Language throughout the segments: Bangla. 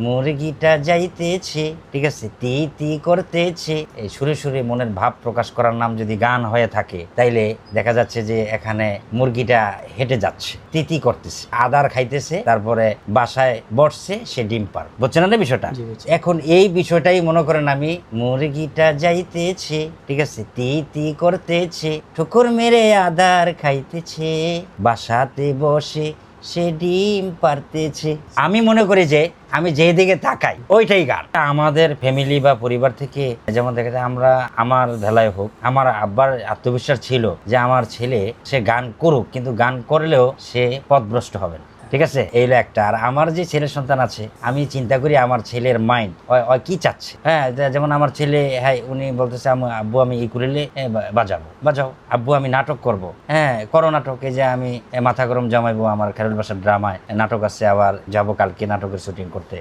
মুরগিটা যাইতেছে, ঠিক আছে, তি তি করতেছে। এই সুরে সুরে মনের ভাব প্রকাশ করার নাম যদি গান হয়ে থাকে, তাইলে দেখা যাচ্ছে যে এখানে মুরগিটা হেঁটে যাচ্ছে, তি তি করতেছে, আদার খাইতেছে, তারপরে বাসায় বসছে, সে ডিম পার। বুঝছেন না বিষয়টা? এখন এই বিষয়টাই মনে করেন আমি, মুরগিটা যাইতেছে, ঠিক আছে, তি তি করতেছে, ঠুকুর মেরে আদার খাইতেছে, বাসাতে বসে সে ডিম পারতেছে। আমি মনে করি যে আমি যেই দিকে তাকাই ওইটাই গান। আমাদের ফ্যামিলি বা পরিবার থেকে যেমন দেখা যায়, আমরা আমার বেলায় হোক, আমার আব্বার আত্মবিশ্বাস ছিল যে আমার ছেলে সে গান করুক, কিন্তু গান করলেও সে পথভ্রষ্ট হবে না, ঠিক আছে, এই হলো একটা। আর আমার যে ছেলে সন্তান আছে, আমি চিন্তা করি আমার ছেলের মাইন্ড কি চাচ্ছে। হ্যাঁ, যেমন আমার ছেলে, হ্যাঁ, উনি বলতেছে আব্বু আমি ইকুলেলে বাজাবো, বাজাও। আব্বু আমি নাটক করব, হ্যাঁ করো নাটক। এই যে আমি মাথা গরম জামাইবো, আমার খেরুল বাসার ড্রামায় নাটক আছে, আবার যাব কালকে নাটকের শুটিং করতে।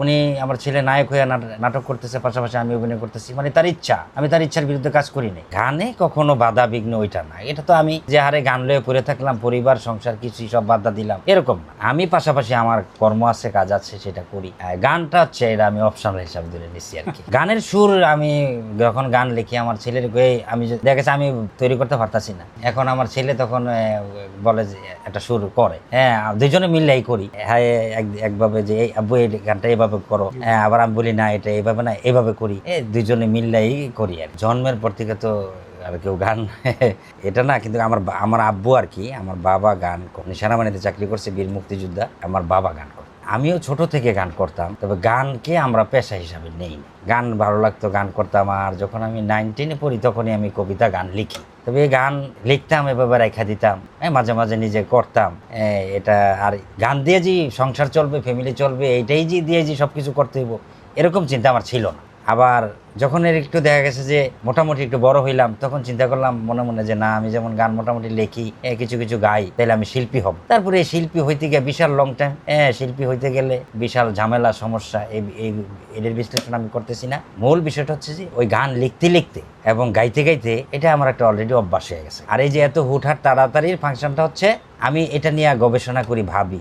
উনি আমার ছেলে নায়ক হয়ে নাটক করতেছে, পাশাপাশি আমি অভিনয় করতেছি, মানে তার ইচ্ছা, আমি তার ইচ্ছার বিরুদ্ধে কাজ করি না। গানে কখনো বাধা বিঘ্ন ওইটা না। এটা তো আমি যে হারে গান লয়ে পড়ে থাকলাম, পরিবার সংসার কিছু সব বাধা দিলাম, এরকম না। আমি পাশাপাশি আমার কর্ম আছে, কাজ আছে, সেটা করি। গানটা হচ্ছে এটা আমি অপশনাল হিসাবে ধরে নিচ্ছি আর কি। গানের সুর আমি যখন গান লিখি, আমার ছেলের আমি দেখেছি আমি তৈরি করতে পারতাছি না, এখন আমার ছেলে তখন বলে যে একটা সুর করে, হ্যাঁ দুইজনে মিললেই করি। হ্যাঁ একভাবে যে এই আব্বু এই গানটা এইভাবে করো, হ্যাঁ আবার আমি বলি না এটা এইভাবে না এইভাবে করি, দুইজনে মিললেই করি। আর জন্মের পর থেকে তো আর কেউ গান এটা না, কিন্তু আমার আব্বু আর কি, আমার বাবা গান করে, সেনাবাহিনীতে চাকরি করছে, বীর মুক্তিযোদ্ধা। আমার বাবা গান করে, আমিও ছোট থেকে গান করতাম, তবে গানকে আমরা পেশা হিসাবে নেই। গান ভালো লাগতো, গান করতাম। আর যখন আমি 9, 10-এ পড়ি, তখনই আমি কবিতা গান লিখি। তবে এই গান লিখতাম, এভাবে রেখা দিতাম, মাঝে মাঝে নিজে করতাম। এটা আর গান দিয়ে যে সংসার চলবে, ফ্যামিলি চলবে, এইটাই যে দিয়ে যে সব কিছু করতে হইব, এরকম চিন্তা আমার ছিল না। আবার যখন একটু দেখা গেছে যে মোটামুটি একটু বড় হইলাম, তখন চিন্তা করলাম মনে মনে যে না, আমি যেমন গান মোটামুটি লিখি, কিছু কিছু গাই, তাহলে আমি শিল্পী হব। তারপরে এই শিল্পী হইতে গিয়ে বিশাল লং টাইম, শিল্পী হইতে গেলে বিশাল ঝামেলা সমস্যা, এদের বিশ্লেষণ আমি করতেছি না। মূল বিষয়টা হচ্ছে যে ওই গান লিখতে লিখতে এবং গাইতে গাইতে এটা আমার একটা অলরেডি অভ্যাস হয়ে গেছে। আর এই যে এত হুটহাট তাড়াতাড়ির ফাংশনটা হচ্ছে, আমি এটা নিয়ে গবেষণা করি, ভাবি।